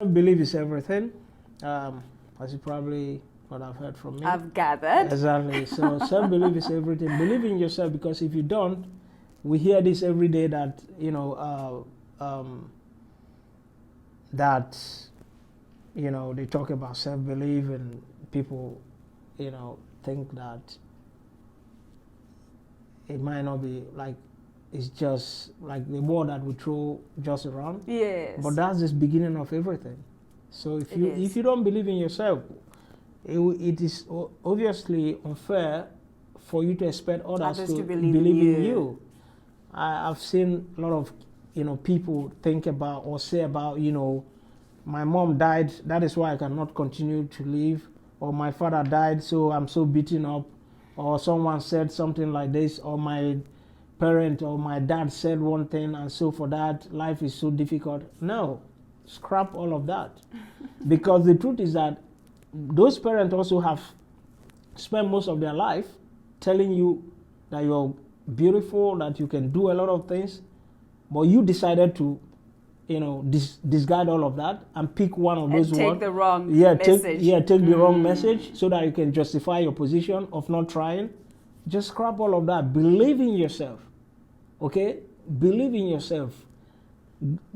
Belief is everything, as you probably what I've heard from me. I've gathered. Exactly. So self-belief is everything. Believe in yourself, because if you don't, we hear this every day that that they talk about self-belief, and people think that it might not be like, it's just like the word that we throw just around. Yes. But that's just beginning of everything. So if you don't believe in yourself, it is obviously unfair for you to expect others to believe in you. I've seen a lot of people think about or say about my mom died, that is why I cannot continue to live, or my father died, so I'm so beaten up, or someone said something like this, or my parent or my dad said one thing, and so for that life is so difficult. No, scrap all of that. Because the truth is that those parents also have spent most of their life telling you that you're beautiful, that you can do a lot of things, but you decided to discard all of that and pick one of those words. Take the wrong message. Take the wrong message so that you can justify your position of not trying. Just scrap all of that. Believe in yourself. Okay? Believe in yourself.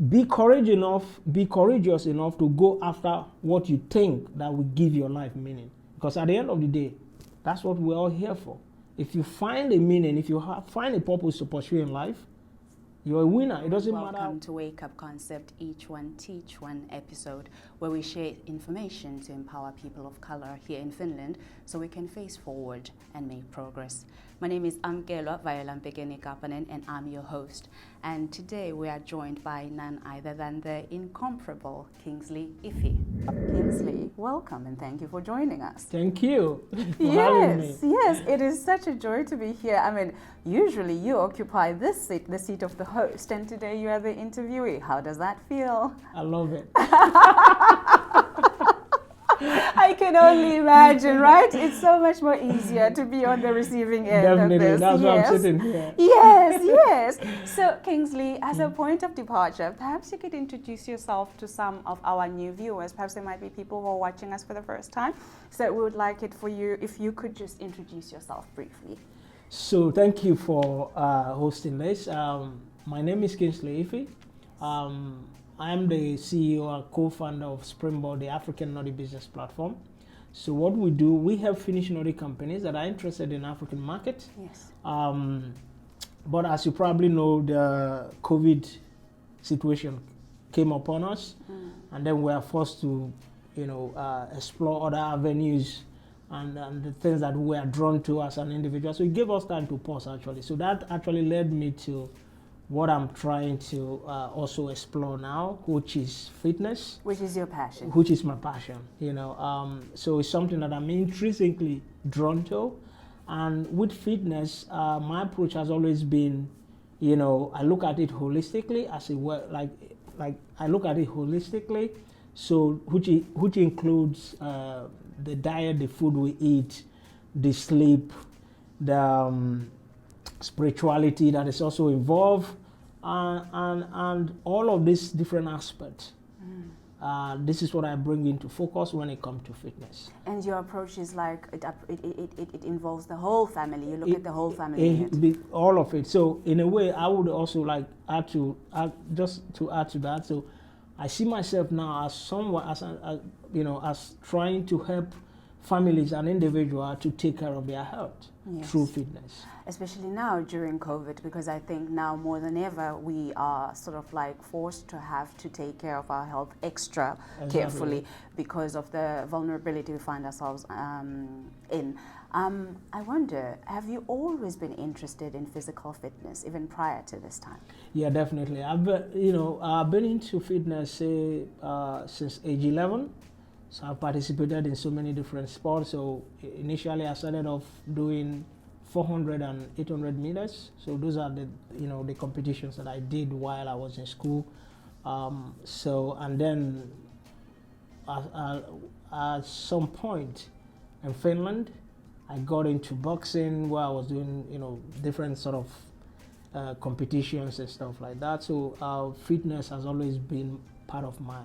Be courageous enough to go after what you think that will give your life meaning. Because at the end of the day, that's what we're all here for. If you find a meaning, if you find a purpose to pursue in life, you're a winner. It doesn't matter. Welcome to Wake Up Concept, Each One Teach One episode, where we share information to empower people of color here in Finland so we can face forward and make progress. My name is Amkelwa and I'm your host. And today we are joined by none other than the incomparable Kingsley Ify. Kingsley, welcome and thank you for joining us. Thank you for having me. Yes, it is such a joy to be here. I mean, usually you occupy this seat, the seat of the host, and today you are the interviewee. How does that feel? I love it. I can only imagine, right? It's so much more easier to be on the receiving end Definitely. of this. That's why I'm sitting here. Yes. So, Kingsley, as a point of departure, perhaps you could introduce yourself to some of our new viewers. Perhaps there might be people who are watching us for the first time. So we would like it for you if you could just introduce yourself briefly. So thank you for hosting this. My name is Kingsley Ify. I'm the CEO and co-founder of Springboard, the African Nordic business platform. So what we do, we help Finnish Nordic companies that are interested in African market. Yes. But as you probably know, the COVID situation came upon us, and then we are forced to, explore other avenues and the things that we are drawn to as an individual. So it gave us time to pause, actually. So that actually led me to what I'm trying to also explore now, which is fitness. Which is your passion. Which is my passion, So it's something that I'm intrinsically drawn to. And with fitness, my approach has always been, I look at it holistically as a like I look at it holistically, so which includes the diet, the food we eat, the sleep, the spirituality that is also involved, and all of these different aspects. This is what I bring into focus when it comes to fitness. And your approach is like it involves the whole family. You look at the whole family. All of it. So in a way, I would also like add to that. So I see myself now as someone, as trying to help families and individuals to take care of their health through fitness. Especially now during COVID, because I think now more than ever we are sort of like forced to have to take care of our health extra carefully because of the vulnerability we find ourselves in. I wonder, have you always been interested in physical fitness, even prior to this time? Yeah, definitely. I've been into fitness since age 11. So I've participated in so many different sports. So initially I started off doing 400 and 800 meters. So those are the competitions that I did while I was in school. And then at some point in Finland, I got into boxing where I was doing, different sort of competitions and stuff like that. So fitness has always been part of my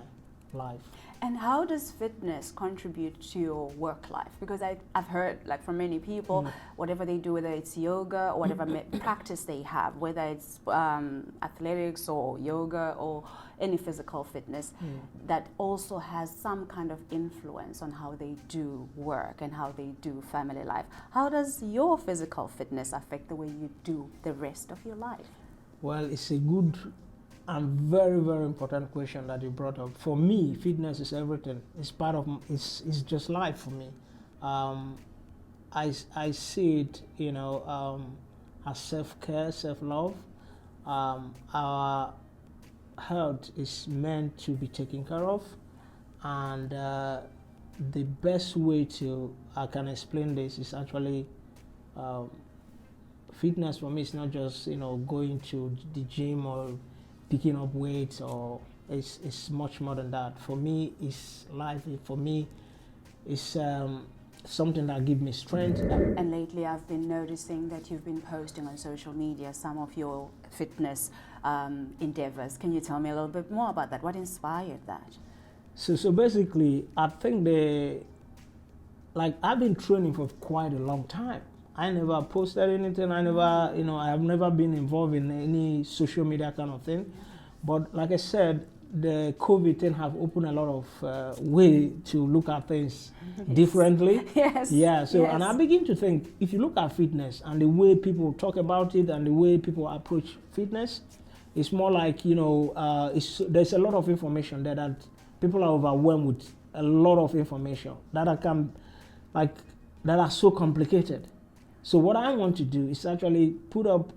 life. And how does fitness contribute to your work life? Because I've heard, like, from many people, whatever they do, whether it's yoga or whatever practice they have, whether it's athletics or yoga or any physical fitness, that also has some kind of influence on how they do work and how they do family life. How does your physical fitness affect the way you do the rest of your life? Well, it's a good and very, very important question that you brought up. For me, fitness is everything. It's part of, it's just life for me. I see it, as self-care, self-love. Our health is meant to be taken care of, and the best way I can explain this is actually fitness for me is not just going to the gym or picking up weights, or it's much more than that. For me, it's life. For me, it's something that gives me strength. And lately I've been noticing that you've been posting on social media some of your fitness endeavors. Can you tell me a little bit more about that? What inspired that? So basically, I think I've been training for quite a long time. I never posted anything. I never, I have never been involved in any social media kind of thing. But like I said, the COVID thing have opened a lot of way to look at things differently. Yes. Yeah. So, yes. And I begin to think, if you look at fitness and the way people talk about it and the way people approach fitness, it's more like, there's a lot of information there that people are overwhelmed with a lot of information that are so complicated. So what I want to do is actually put up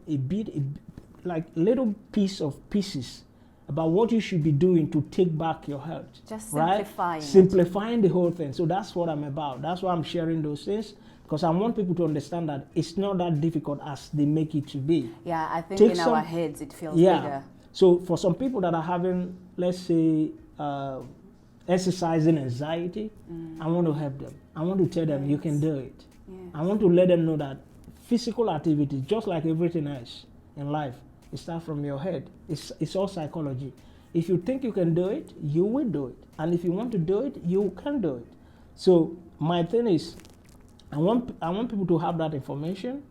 little pieces about what you should be doing to take back your health. Just simplifying the whole thing. So that's what I'm about. That's why I'm sharing those things, because I want people to understand that it's not that difficult as they make it to be. Yeah, I think our heads it feels bigger. So for some people that are having, let's say, exercising anxiety, I want to help them. I want to tell them you can do it. Yes. I want to let them know that physical activity, just like everything else in life, it starts from your head. It's all psychology. If you think you can do it, you will do it. And if you want to do it, you can do it. So my thing is, I want people to have that information,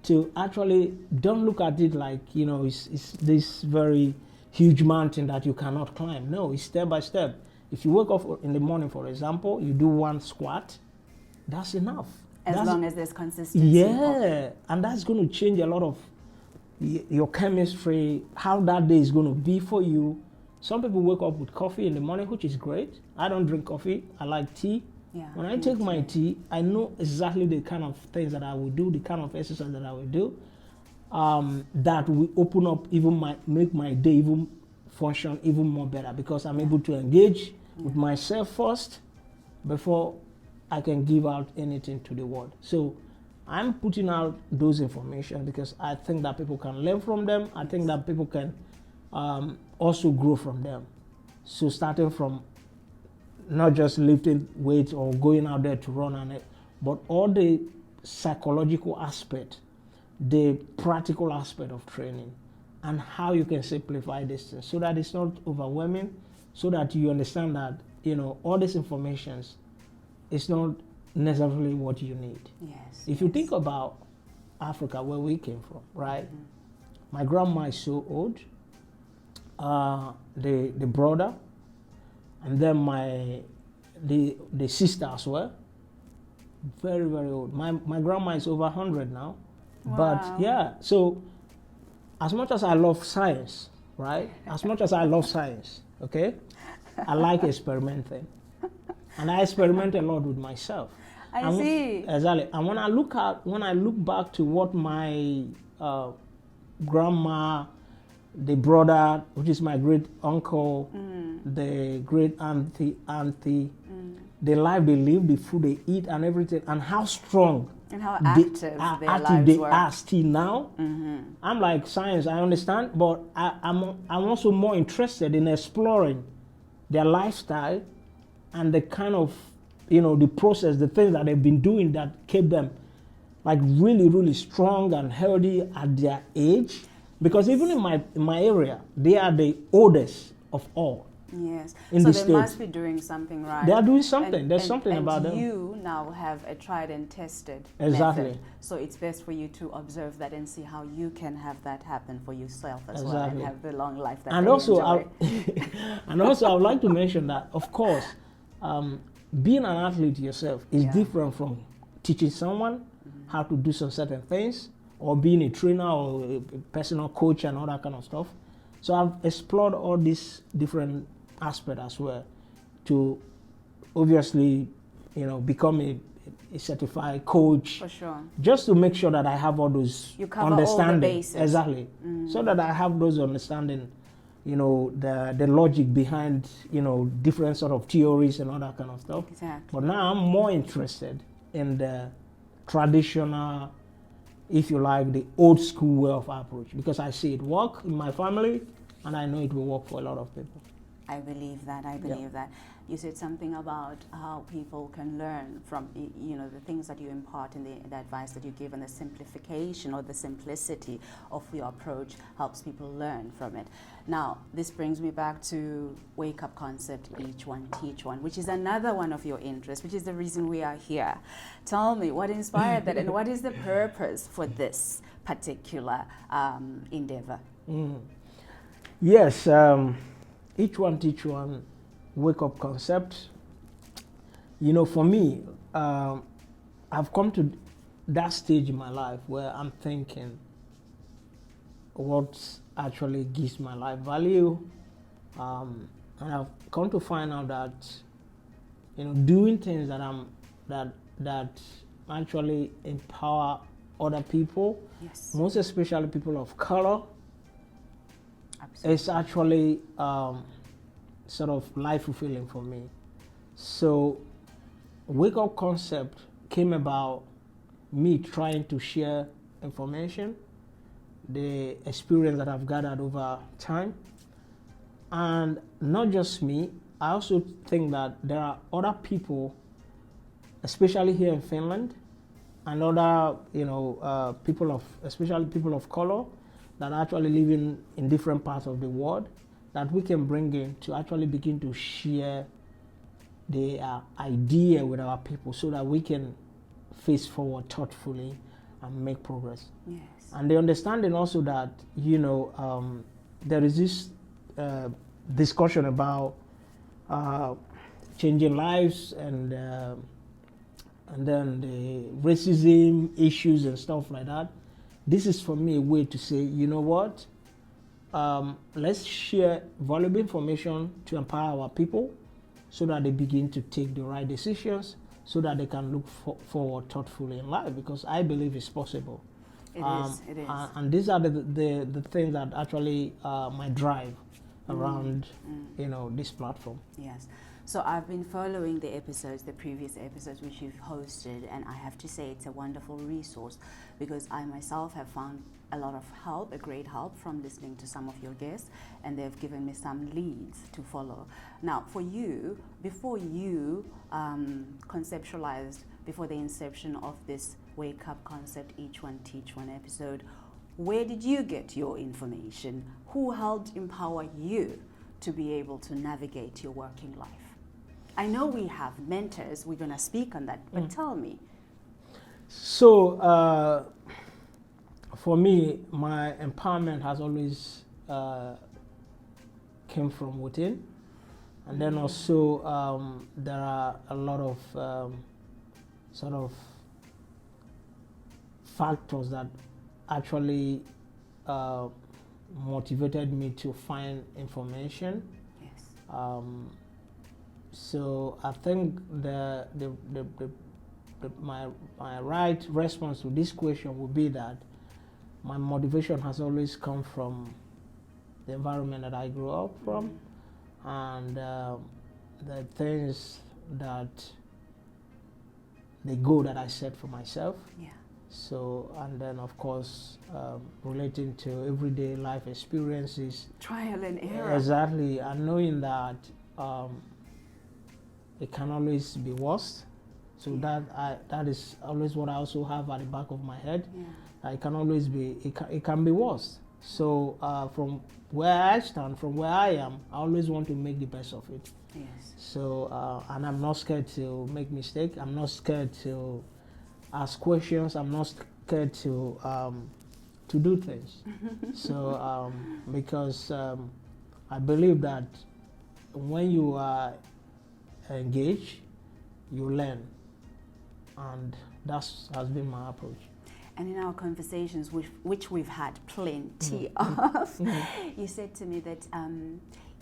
to actually don't look at it like, it's this very huge mountain that you cannot climb. No, it's step by step. If you wake up in the morning, for example, you do one squat, that's enough. As long as there's consistency. Yeah, and that's going to change a lot of your chemistry, how that day is going to be for you. Some people wake up with coffee in the morning, which is great. I don't drink coffee. I like tea. Yeah, when I take my tea, I know exactly the kind of things that I will do, the kind of exercise that I will do, that will open up, make my day even function even more better, because I'm able to engage with myself first before I can give out anything to the world. So I'm putting out those information because I think that people can learn from them. I think that people can also grow from them. So starting from not just lifting weights or going out there to run on it, but all the psychological aspect, the practical aspect of training, and how you can simplify this thing so that it's not overwhelming, so that you understand that, all these informations, it's not necessarily what you need. Yes. If you think about Africa, where we came from, right? Mm-hmm. My grandma is so old, the brother, and then the sister as well, very, very old. My grandma is over 100 now. Wow. But yeah, so as much as I love science, right? As much as I love science, okay? I like experimenting. And I experiment a lot with myself. I see. Exactly. And when I look back to what my grandma, the brother, which is my great uncle, the great auntie, the life they live, the food they eat and everything, and how strong and how active their lives were. Are still now. I'm like, science, I understand, but I'm also more interested in exploring their lifestyle and the kind of, the process, the things that they've been doing that kept them like really, really strong and healthy at their age. Because even in my area, they are the oldest of all. Yes. In so the they States. must be doing something right. They are doing something. There's something about them. And you now have a tried and tested Exactly. method. So it's best for you to observe that and see how you can have that happen for yourself as Exactly. well, and have the long life that And they also, enjoy. and also, I would like to mention that, of course, being an athlete yourself is different from teaching someone how to do some certain things, or being a trainer or a personal coach and all that kind of stuff. So I've explored all these different aspects as well to obviously, become a certified coach. For sure. Just to make sure that I have all those you cover understanding. all the bases. Exactly. So that I have those understanding, the logic behind, different sort of theories and all that kind of stuff. Exactly. But now I'm more interested in the traditional, if you like, the old school way of approach, because I see it work in my family and I know it will work for a lot of people. I believe that. I believe that. You said something about how people can learn from, the things that you impart and the advice that you give, and the simplification or the simplicity of your approach helps people learn from it. Now, this brings me back to WAKEup Concept, each one, teach one, which is another one of your interests, which is the reason we are here. Tell me, what inspired that, and what is the purpose for this particular endeavor? Yes, each one, teach one, WAKEup Concept. For me, I've come to that stage in my life where I'm thinking what actually gives my life value, and I've come to find out that doing things that actually empower other people, most especially people of color. Absolutely. It's actually sort of life fulfilling for me. So WAKEup Concept came about me trying to share information, the experience that I've gathered over time. And not just me, I also think that there are other people, especially here in Finland, and other especially people of color that are actually living in different parts of the world, that we can bring in to actually begin to share the idea with our people, so that we can face forward thoughtfully and make progress. Yes. And the understanding also that there is this discussion about changing lives, and then the racism issues and stuff like that. This is for me a way to say, you know what? Let's share valuable information to empower our people, so that they begin to take the right decisions, so that they can look forward thoughtfully in life, because I believe it's possible. It is. And these are the things that actually my drive around this platform. Yes. So I've been following the previous episodes which you've hosted, and I have to say it's a wonderful resource, because I myself have found a lot of help, a great help, from listening to some of your guests, and they've given me some leads to follow. Now, for you, before you conceptualized, before the inception of this WAKEup Concept, each one, teach one episode, where did you get your information? Who helped empower you to be able to navigate your working life? I know we have mentors, we're going to speak on that, but tell me. So, for me, my empowerment has always came from within. And then also, there are a lot of sort of factors that actually motivated me to find information. Yes. So I think my right response to this question would be that my motivation has always come from the environment that I grew up from, and the things that the goal that I set for myself. Yeah. So, and then of course, relating to everyday life experiences. Trial and error. Exactly, and knowing that it can always be worse. So that is always what I also have at the back of my head. Yeah. It can always be, it can be worse. So from where I stand, from where I am, I always want to make the best of it. Yes. So, and I'm not scared to make mistakes. I'm not scared to ask questions. I'm not scared to do things. So, because I believe that when you are engaged, you learn, and that has been my approach. And in our conversations, which we've had plenty of, you said to me that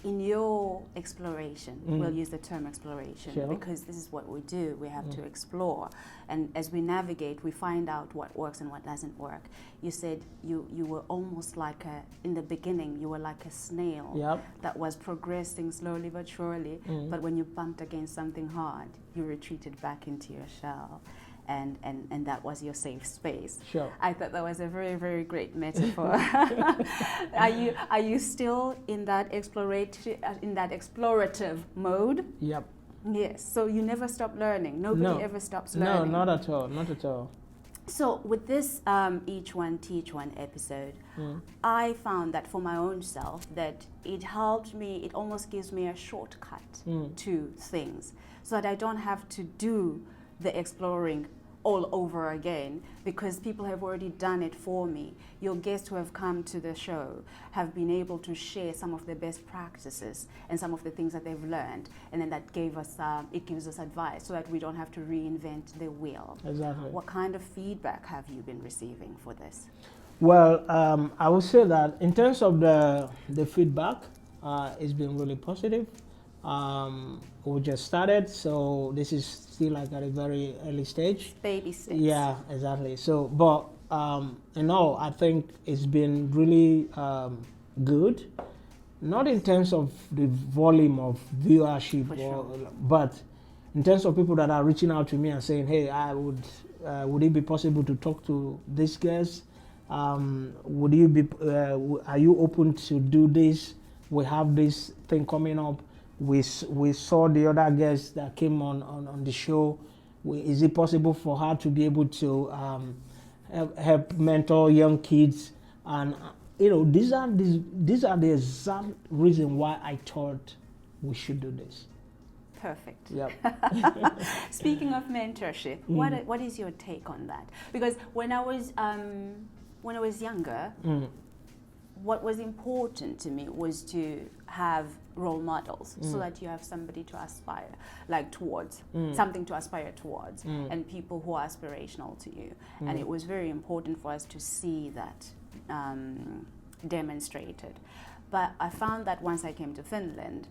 in your exploration, we'll use the term exploration, because this is what we do. We have to explore. And as we navigate, we find out what works and what doesn't work. You said you were almost like in the beginning, you were like a snail that was progressing slowly but surely. But when you bumped against something hard, you retreated back into your shell. And that was your safe space. Sure. I thought that was a very, very great metaphor. Are you still in that explorative mode? Yep. Yes. So you never stop learning. Nobody ever stops learning. No, not at all. Not at all. So with this Each One Teach One episode, I found that for my own self that it helped me. It almost gives me a shortcut to things, so that I don't have to do the exploring all over again, because people have already done it for me. Your guests who have come to the show have been able to share some of the best practices and some of the things that they've learned, and then that gives us advice, so that we don't have to reinvent the wheel. Exactly. What kind of feedback have you been receiving for this? Well, I would say that in terms of the feedback, it's been really positive. We just started, so this is still like at a very early stage. Baby steps. Yeah, exactly. So, but I think it's been really good. Not in terms of the volume of viewership, but in terms of people that are reaching out to me and saying, "Hey, would it be possible to talk to this guest? Are you open to do this? We have this thing coming up. We saw the other guests that came on the show. Is it possible for her to be able to help mentor young kids?" And these are the exact reason why I thought we should do this. Perfect. Yep. Speaking of mentorship, what is your take on that? Because when I was younger, what was important to me was to have role models, so that you have somebody to aspire towards, something to aspire towards, and people who are aspirational to you. And it was very important for us to see that demonstrated. But I found that once I came to Finland,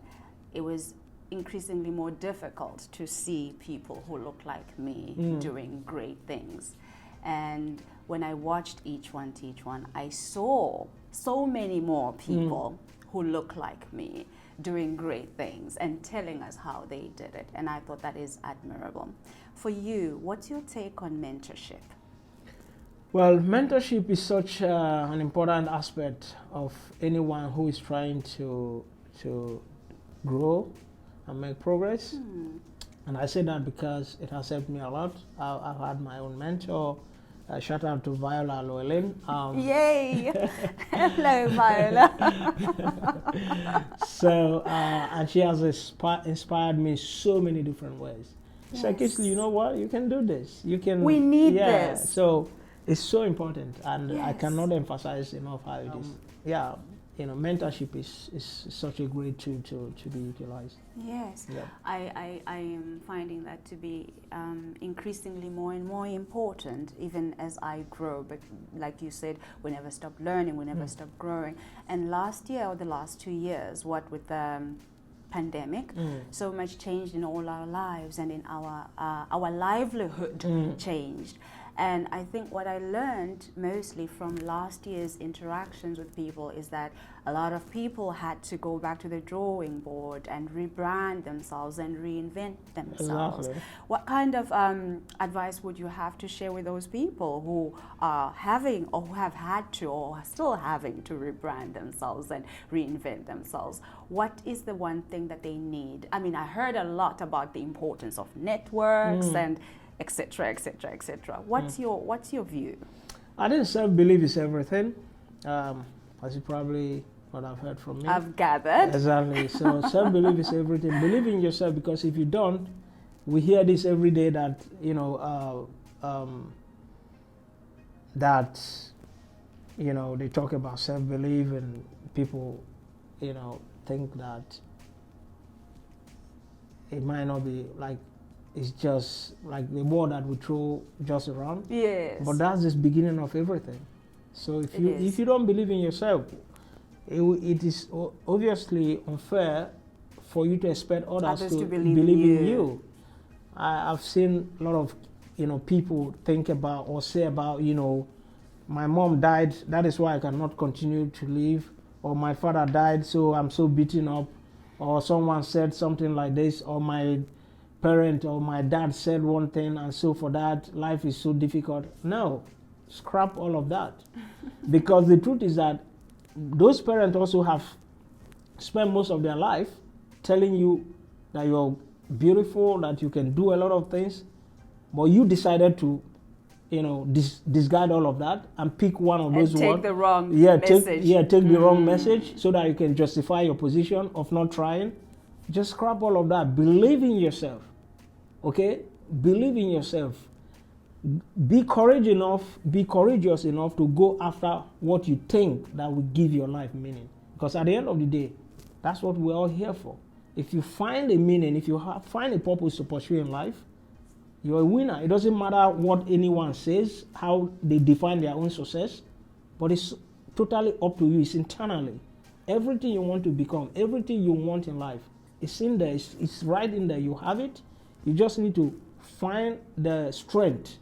it was increasingly more difficult to see people who look like me doing great things. And when I watched Each One Teach One, I saw so many more people who look like me doing great things and telling us how they did it. And I thought that is admirable. For you, what's your take on mentorship? Well, mentorship is such an important aspect of anyone who is trying to grow and make progress. And I say that because it has helped me a lot. I've had my own mentor. Shout out to Viola Llewellyn. Yay! Hello, Viola. So, and she has inspired me so many different ways. Yes. So, Kisly, you know what? You can do this. You can. We need this. So, it's so important, and I cannot emphasize enough how it is. Yeah, mentorship is such a great tool to be utilized. Yes, I am finding that to be increasingly more and more important, even as I grow. But like you said, we never stop learning, we never stop growing. And last year, or the last 2 years, what with the pandemic, so much changed in all our lives, and in our livelihood changed. And I think what I learned mostly from last year's interactions with people is that a lot of people had to go back to the drawing board and rebrand themselves and reinvent themselves. Exactly. What kind of advice would you have to share with those people who are having, or who have had to, or are still having to rebrand themselves and reinvent themselves? What is the one thing that they need? I mean, I heard a lot about the importance of networks and etc., etc., etc. What's your view? I think self-belief is everything. as you probably what I've heard from me. I've gathered. Exactly. So self-belief is everything. Believe in yourself, because if you don't, we hear this every day that, they talk about self-belief, and people, think that it might not be like, it's just like the word that we throw just around. Yes. But that's the beginning of everything. So if you don't believe in yourself, it is obviously unfair for you to expect others to believe in you. I've seen a lot of people think about or say about, my mom died, that is why I cannot continue to live, or my father died, so I'm so beaten up, or someone said something like this, or my parent or my dad said one thing, and so for that life is so difficult. No, scrap all of that. Because the truth is that those parents also have spent most of their life telling you that you're beautiful, that you can do a lot of things, but you decided to discard all of that and pick one of those words. Take the wrong message. Take the wrong message so that you can justify your position of not trying. Just scrap all of that. Believe in yourself. Okay? Believe in yourself. Be courageous enough to go after what you think that will give your life meaning. Because at the end of the day, that's what we're all here for. If you find a meaning, if you find a purpose to pursue in life, you're a winner. It doesn't matter what anyone says, how they define their own success, but it's totally up to you. It's internally. Everything you want to become, everything you want in life, it's in there. It's right in there. You have it. You just need to find the strength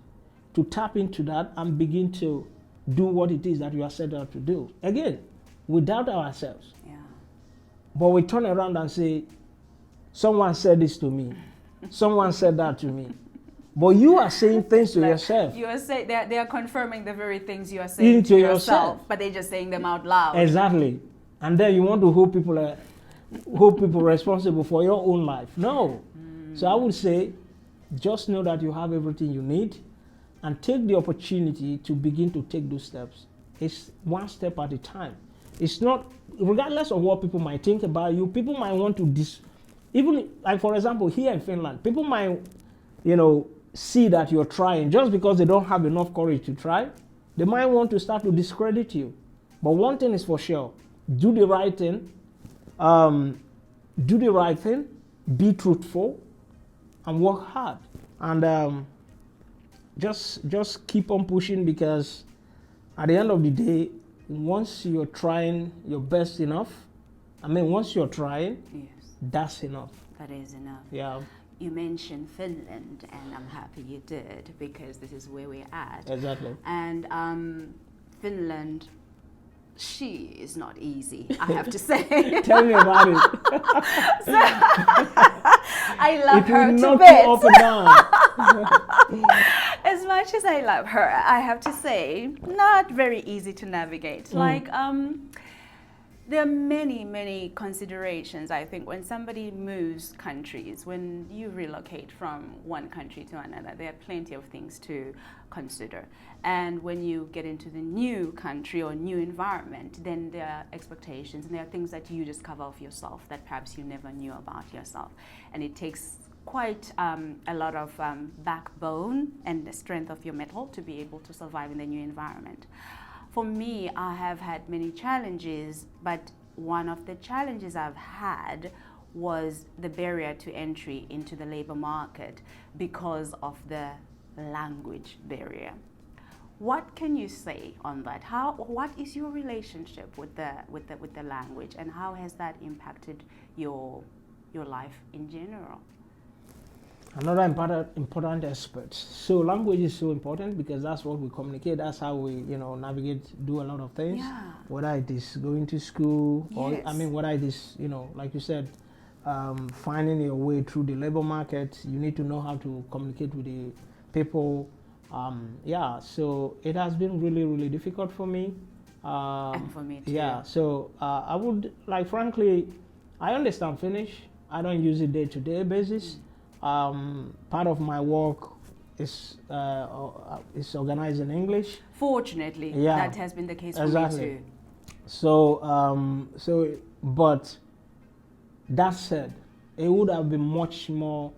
to tap into that and begin to do what it is that you are set out to do. Again, we doubt ourselves. Yeah. But we turn around and say, someone said this to me. Someone said that to me. But you are saying things to yourself. You are saying they are confirming the very things you are saying to yourself, but they're just saying them out loud. Exactly. And then you want to hold people responsible for your own life. No. So I would say, just know that you have everything you need, and take the opportunity to begin to take those steps. It's one step at a time. It's not, regardless of what people might think about you, people might want to even like, for example, here in Finland, people might, see that you're trying. Just because they don't have enough courage to try, they might want to start to discredit you. But one thing is for sure, do the right thing, be truthful, and work hard. And just keep on pushing, because at the end of the day, once you're trying your best enough, once you're trying, yes, that's enough. That is enough. Yeah. You mentioned Finland, and I'm happy you did, because this is where we're at. Exactly. And Finland, she is not easy, I have to say. Tell me about it. So, I love her to knock bits. you up and down. As much as I love her, I have to say, not very easy to navigate. There are many, many considerations, I think, when somebody moves countries, when you relocate from one country to another, there are plenty of things to consider. And when you get into the new country or new environment, then there are expectations, and there are things that you discover of yourself that perhaps you never knew about yourself. And it takes quite a lot of backbone and the strength of your mettle to be able to survive in the new environment. For me, I have had many challenges, but one of the challenges I've had was the barrier to entry into the labor market because of the language barrier. What can you say on that? What is your relationship with the language, and how has that impacted your life in general? Another important aspect. So language is so important, because that's what we communicate. That's how we, navigate, do a lot of things. Yeah. Whether it is going to school, or Yes. whether it is, like you said, finding your way through the labor market. You need to know how to communicate with the people. So it has been really, really difficult for me. And for me too. Yeah. So I would frankly, I understand Finnish. I don't use it day-to-day basis. Part of my work is organized in English. Fortunately, Yeah. that has been the case for Exactly. me too. But that said, it would have been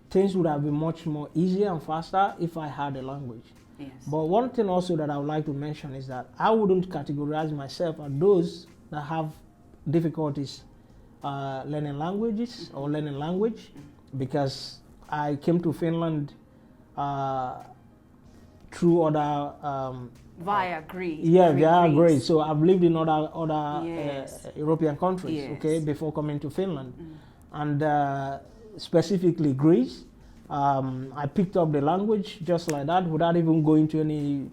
things would have been much more easier and faster if I had a language. Yes. But one thing also that I would like to mention is that I wouldn't categorize myself as those that have difficulties learning languages or learning language, because I came to Finland through other via Greece. Yeah, via Greece. So I've lived in other Yes. European countries, Yes. okay, before coming to Finland, and specifically Greece. I picked up the language just like that without even going to any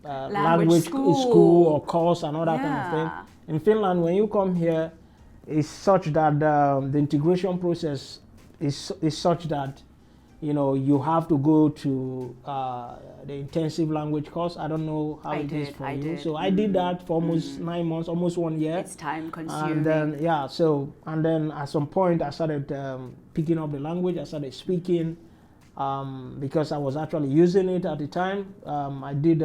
language school or course and all that kind of thing. In Finland, when you come here, it's such that the integration process is such that you have to go to the intensive language course. I don't know how it is for you. So I did that for almost 9 months, almost 1 year. It's time consuming. And then and then at some point I started picking up the language. I started speaking because I was actually using it at the time. I did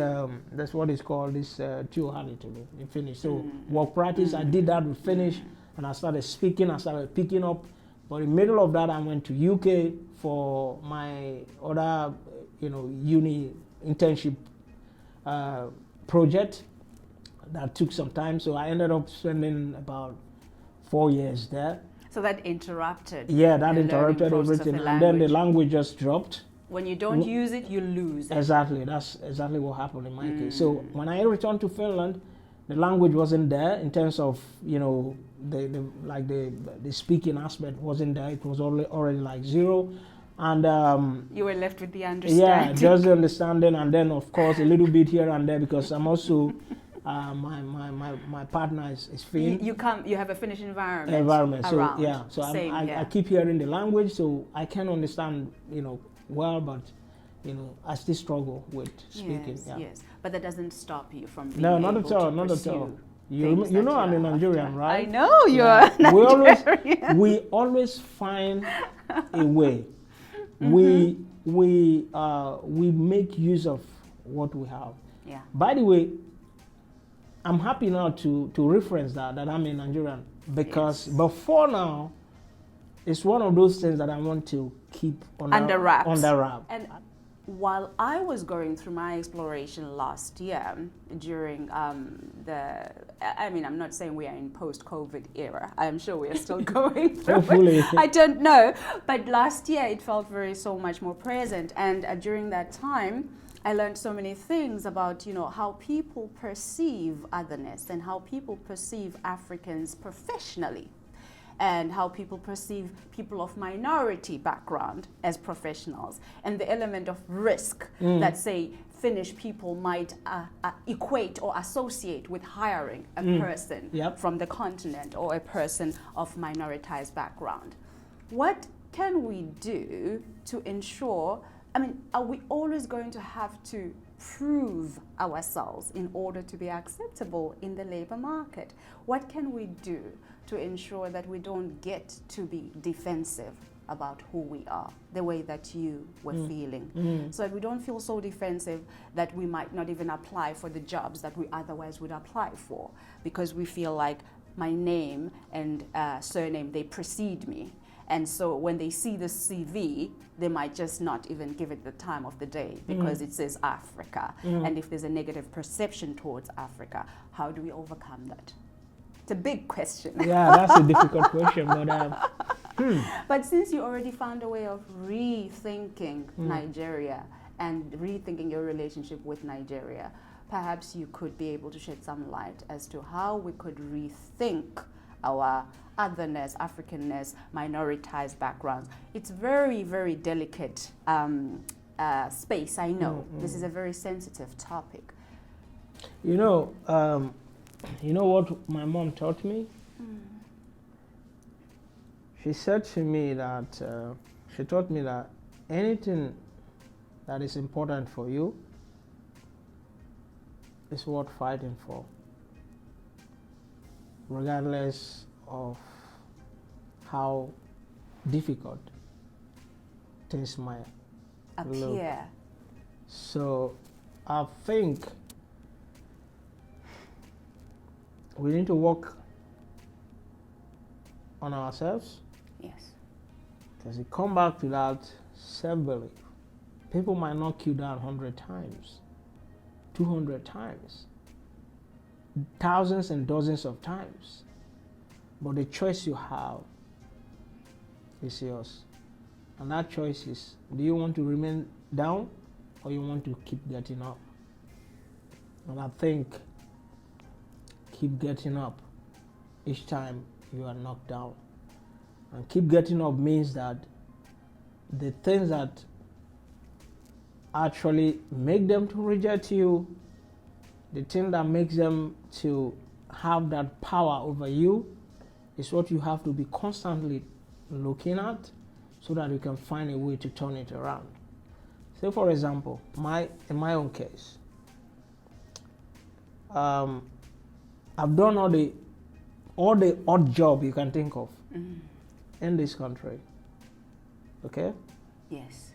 that's what is called this in Finnish. So work practice. I did that with Finnish, and I started speaking. I started picking up. But in the middle of that, I went to UK for my other, uni internship project that took some time. So I ended up spending about 4 years there. So that interrupted. Yeah, that interrupted everything. And then the language just dropped. When you don't use it, you lose it. Exactly. That's exactly what happened in my case. So when I returned to Finland, the language wasn't there in terms of, the speaking aspect wasn't there. It was already like zero. And you were left with the understanding. Yeah, just the understanding, and then of course a little bit here and there, because I'm also my partner is Finn. You have a Finnish environment. So around. yeah, so I keep hearing the language, so I can understand well, but I still struggle with speaking. Yes, but that doesn't stop you from being not at all. I'm a Nigerian, right? I know you're Nigerian. We always find a way. We make use of what we have. Yeah. By the way, I'm happy now to reference that I'm a Nigerian, because before now, it's one of those things that I want to keep under wraps. And while I was going through my exploration last year during I'm not saying we are in post-COVID era. I'm sure we are still going through Hopefully. it. I don't know. But last year it felt so much more present. And during that time, I learned so many things about, how people perceive otherness and how people perceive Africans professionally, and how people perceive people of minority background as professionals, and the element of risk that, say, Finnish people might equate or associate with hiring a person from the continent or a person of minoritized background. What can we do to ensure, are we always going to have to prove ourselves in order to be acceptable in the labor market? What can we do to ensure that we don't get to be defensive about who we are, the way that you were feeling, so that we don't feel so defensive that we might not even apply for the jobs that we otherwise would apply for, because we feel like my name and surname, they precede me. And so when they see the CV, they might just not even give it the time of the day because it says Africa. And if there's a negative perception towards Africa, how do we overcome that? It's a big question. Yeah, that's a difficult question, but But since you already found a way of rethinking Nigeria and rethinking your relationship with Nigeria, perhaps you could be able to shed some light as to how we could rethink our otherness, Africanness, minoritized backgrounds. It's very, very delicate space, I know. This is a very sensitive topic. You know what my mom taught me? She said to me that, she taught me that anything that is important for you is worth fighting for, regardless of how difficult things might appear. So I think we need to work on ourselves. Yes. Because you come back to that self-belief. People might knock you down 100 times, 200 times, thousands and dozens of times. But the choice you have is yours. And that choice is, do you want to remain down or you want to keep getting up? And I think keep getting up each time you are knocked down. And keep getting up means that the things that actually make them to reject you, the thing that makes them to have that power over you, is what you have to be constantly looking at so that you can find a way to turn it around. Say for example, in my own case, I've done all the odd job you can think of in this country. Okay? Yes.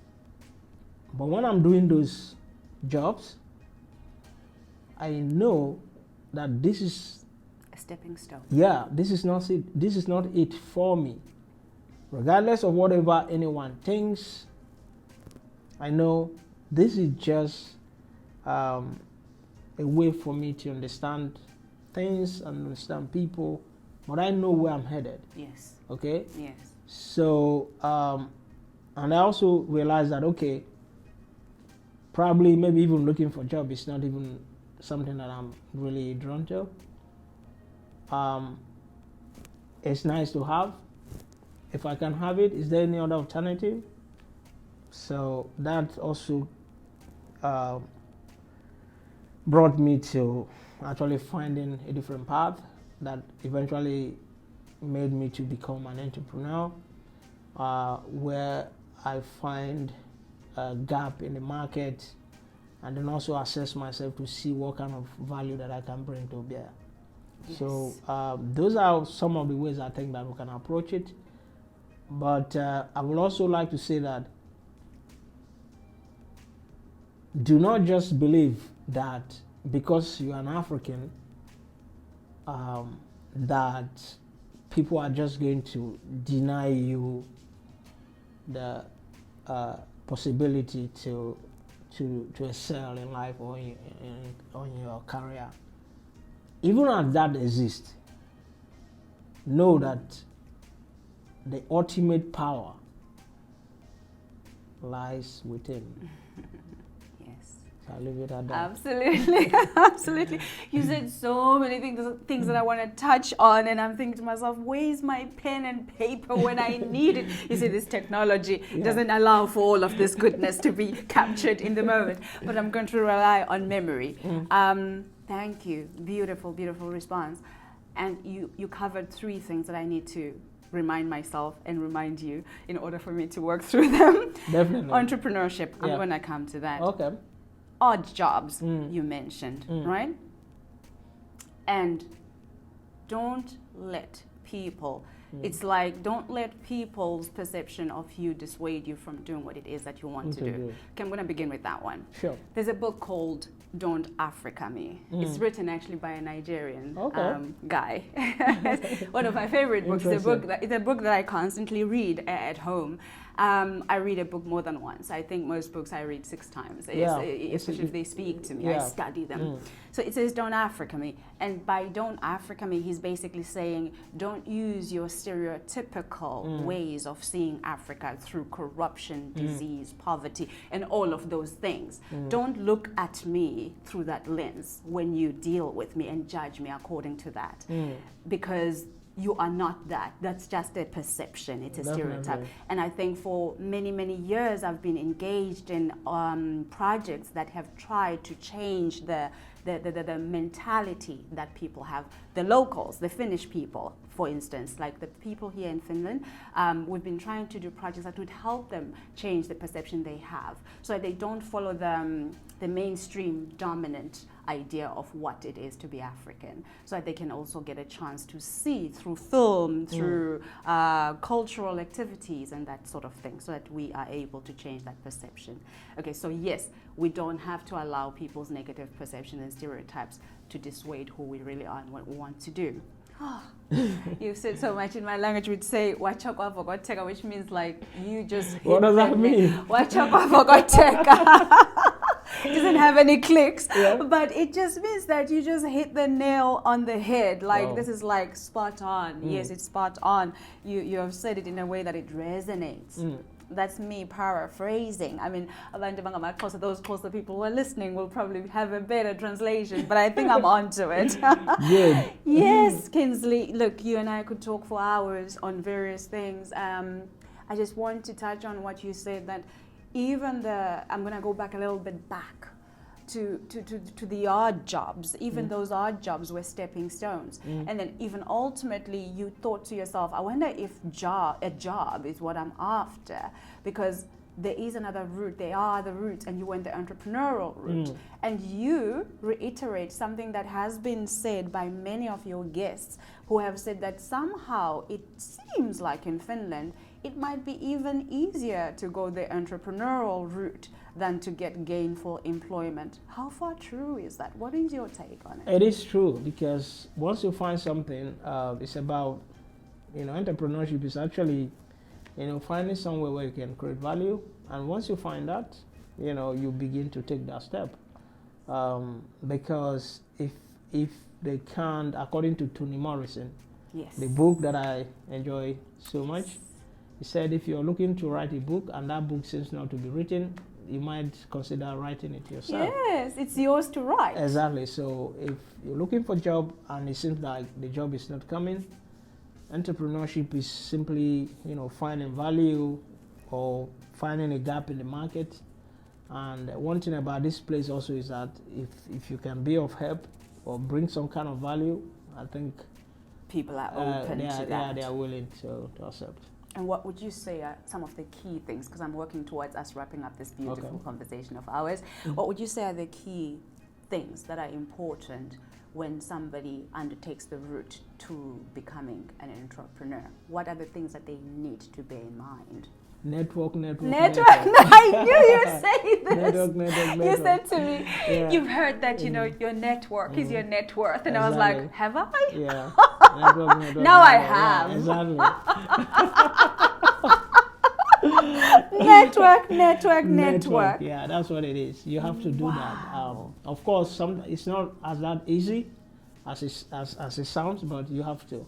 But when I'm doing those jobs, I know that this is a stepping stone. Yeah, this is not it. This is not it for me. Regardless of whatever anyone thinks, I know this is just a way for me to understand things and understand people, but I know where I'm headed. Yes. Okay? Yes. So, and I also realized that, okay, probably maybe even looking for a job is not even something that I'm really drawn to. It's nice to have. If I can have it, is there any other alternative? So that also brought me to actually finding a different path that eventually made me to become an entrepreneur, where I find a gap in the market and then also assess myself to see what kind of value that I can bring to bear. Yes. So those are some of the ways I think that we can approach it. But I would also like to say that do not just believe that because you're an African, that people are just going to deny you the possibility to excel in life or in your career. Even as that exists, know that the ultimate power lies within. Yes. So I'll leave it at that. Absolutely, absolutely. You said so many things that I want to touch on, and I'm thinking to myself, where's my pen and paper when I need it? You see, this technology doesn't allow for all of this goodness to be captured in the moment, but I'm going to rely on memory. Thank you. Beautiful, beautiful response. And you covered three things that I need to remind myself and remind you in order for me to work through them. Definitely. Entrepreneurship, I'm going to come to that. Okay. Odd jobs, you mentioned, right? And don't let people, it's like don't let people's perception of you dissuade you from doing what it is that you want to do. Okay, I'm going to begin with that one. Sure. There's a book called Don't Africa Me. It's written actually by a Nigerian guy. One of my favorite books. It's a book that I constantly read at home. I read a book more than once. I think most books I read 6 times, especially if they speak to me. I study them. So it says, don't Africa me. And by don't Africa me, he's basically saying, don't use your stereotypical ways of seeing Africa through corruption, disease, poverty, and all of those things. Don't look at me through that lens when you deal with me and judge me according to that. Because you are not that. That's just a perception. It's a stereotype. And I think for many, many years, I've been engaged in projects that have tried to change the mentality that people have, the locals, the Finnish people, for instance, like the people here in Finland, we've been trying to do projects that would help them change the perception they have, so that they don't follow the mainstream dominant idea of what it is to be African, so that they can also get a chance to see through film, through cultural activities and that sort of thing, so that we are able to change that perception. Okay, so yes, we don't have to allow people's negative perceptions and stereotypes to dissuade who we really are and what we want to do. You've said so much. In my language we'd say wachakwa vokoteka, which means like you just hit what does that mean? Wachakwa vokoteka. Doesn't have any clicks, but it just means that you just hit the nail on the head. Like this is like spot on. Yes, it's spot on. You have said it in a way that it resonates. That's me paraphrasing. I mean, those Xhosa people who are listening will probably have a better translation, but I think I'm onto it. Good. Yes, Kinsley. Look, you and I could talk for hours on various things. I just want to touch on what you said, that even I'm going to go back a little bit back to the odd jobs. Even those odd jobs were stepping stones. And then even ultimately you thought to yourself, I wonder if a job is what I'm after, because there is another route, there are other routes, and you went the entrepreneurial route. And you reiterate something that has been said by many of your guests, who have said that somehow it seems like in Finland it might be even easier to go the entrepreneurial route than to get gainful employment. How far true is that? What is your take on it? It is true, because once you find something, it's about, entrepreneurship is actually, finding somewhere where you can create value. And once you find that, you begin to take that step. Because if they can't, according to Toni Morrison, the book that I enjoy so much, he said if you're looking to write a book and that book seems not to be written, you might consider writing it yourself. Yes, it's yours to write. Exactly. So if you're looking for a job and it seems like the job is not coming, entrepreneurship is simply, finding value or finding a gap in the market. And one thing about this place also is that if you can be of help or bring some kind of value, I think people are open to that. They are willing to accept. And what would you say are some of the key things, because I'm working towards us wrapping up this beautiful conversation of ours, what would you say are the key things that are important when somebody undertakes the route to becoming an entrepreneur? What are the things that they need to bear in mind? Network. I knew you'd say this. Network. You said to me, you've heard that, your network is your net worth. And I was like, have I? Yeah. Network. Now I have. Yeah, exactly. Network. Yeah, that's what it is. You have to do that. Of course, it's not as that easy as it sounds, but you have to.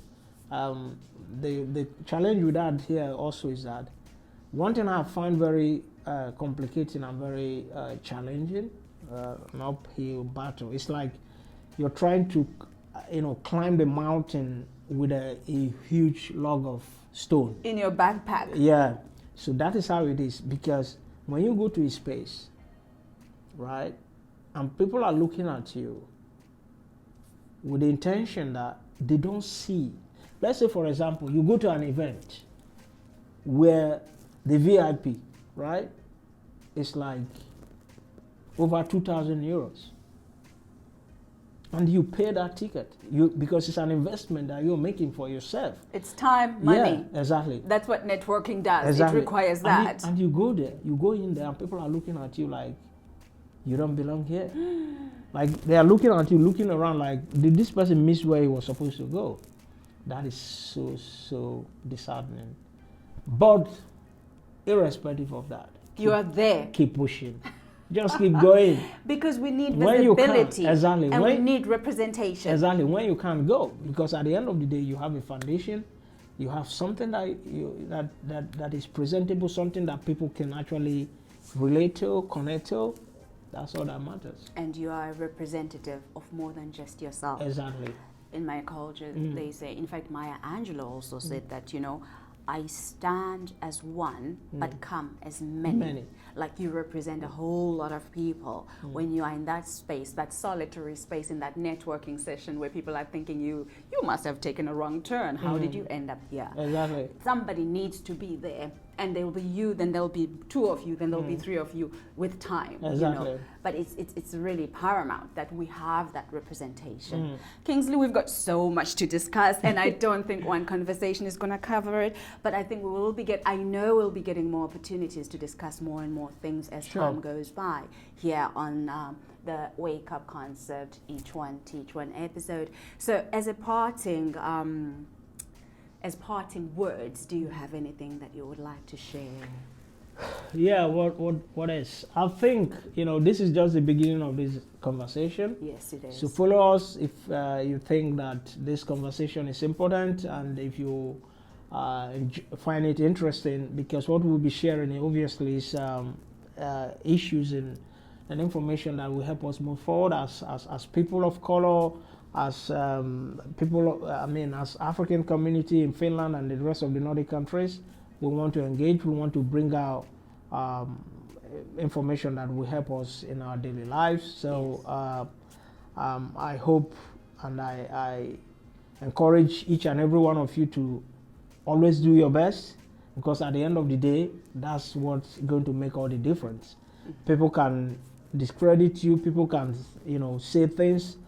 The challenge with that here also is that one thing I find very complicated and very challenging, an uphill battle. It's like you're trying to, climb the mountain with a huge log of stone in your backpack. Yeah. So that is how it is, because when you go to a space, right, and people are looking at you with the intention that they don't see. Let's say, for example, you go to an event where the VIP, right, is like over 2,000 euros. And you pay that ticket because it's an investment that you're making for yourself. It's time, money. Yeah, exactly. That's what networking does. Exactly. It requires that. And you go there, you go in there, and people are looking at you like, you don't belong here. Like, they are looking at you, looking around like, did this person miss where he was supposed to go? That is so disheartening. But irrespective of that, you are there. Keep pushing. Just keep going. Because we need visibility. Exactly. And we need representation. Exactly. When you can't go, because at the end of the day, you have a foundation, you have something that is presentable, something that people can actually relate to, connect to. That's all that matters. And you are a representative of more than just yourself. Exactly. In my culture, they say, in fact, Maya Angelou also said that, I stand as one, but come as many. Like you represent a whole lot of people when you are in that space, that solitary space, in that networking session where people are thinking you must have taken a wrong turn. How did you end up here? Exactly. Somebody needs to be there, and there will be you, then there'll be two of you, then there'll be three of you with time. Exactly. You know? But it's really paramount that we have that representation. Kingsley, we've got so much to discuss, and I don't think one conversation is going to cover it. But I think I know we'll be getting more opportunities to discuss more and more things as time goes by here on the Wake Up Concept, Each One Teach One episode. So as parting words, do you have anything that you would like to share? Yeah, what else? I think, this is just the beginning of this conversation. Yes, it is. So follow us if you think that this conversation is important, and if you find it interesting, because what we'll be sharing obviously is issues and information that will help us move forward as people of color, as as African community in Finland and the rest of the Nordic countries. We want to engage. We want to bring out information that will help us in our daily lives. So I hope and I encourage each and every one of you to always do your best, because at the end of the day, that's what's going to make all the difference. People can discredit you. People can, say things,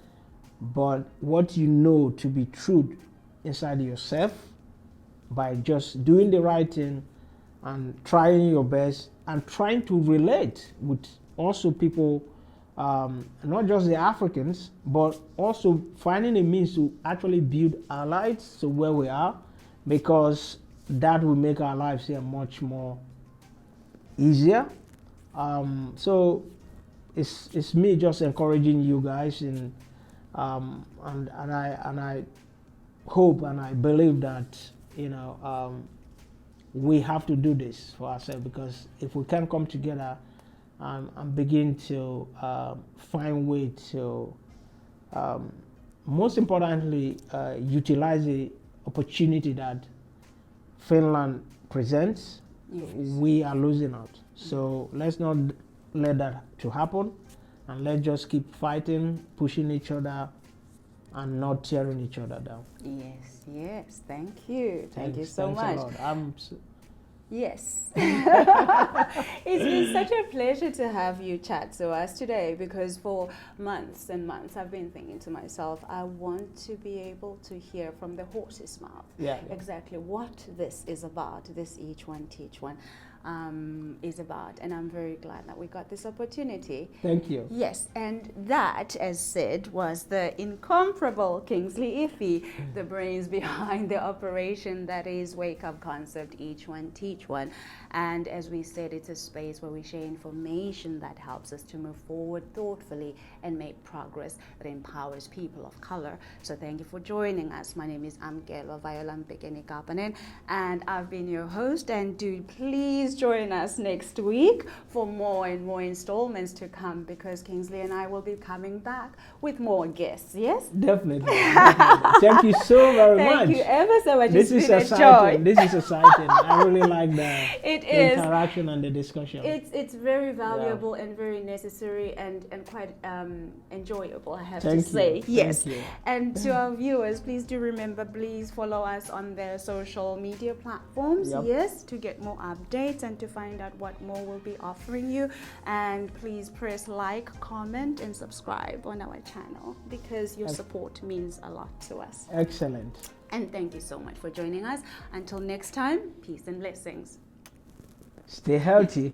but what you know to be true inside yourself, by just doing the right thing and trying your best and trying to relate with also people, not just the Africans, but also finding a means to actually build our lives to where we are, because that will make our lives here much more easier. So it's me just encouraging you guys, and I hope and I believe that we have to do this for ourselves, because if we can come together and begin to find way to most importantly utilize the opportunity that Finland presents, we are losing out. So let's not let that to happen, and let's just keep fighting, pushing each other, and not tearing each other down. Yes, thank you. Thank you so much. Yes. It's been such a pleasure to have you chat to us today, because for months and months I've been thinking to myself, I want to be able to hear from the horse's mouth exactly what this is about, this Each One Teach One is about, and I'm very glad that we got this opportunity. Thank you. Yes, and that, as said, was the incomparable Kingsley Ify, the brains behind the operation that is Wake Up Concept, Each One Teach One. And as we said, it's a space where we share information that helps us to move forward thoughtfully and make progress that empowers people of color. So thank you for joining us. My name is Amkelwa, and I've been your host, and do please join us next week for more and more installments to come, because Kingsley and I will be coming back with more guests. Yes? Definitely. Thank you so very much. Thank you ever so much. This is exciting. This is exciting. I really like the interaction and the discussion. It's very valuable and very necessary and quite enjoyable, I have to say. Yes. Thank you. And to our viewers, please do remember, please follow us on their social media platforms. Yes, to get more updates and to find out what more we'll be offering you. And please press like, comment, and subscribe on our channel, because your support means a lot to us. Excellent. And thank you so much for joining us. Until next time, peace and blessings. Stay healthy.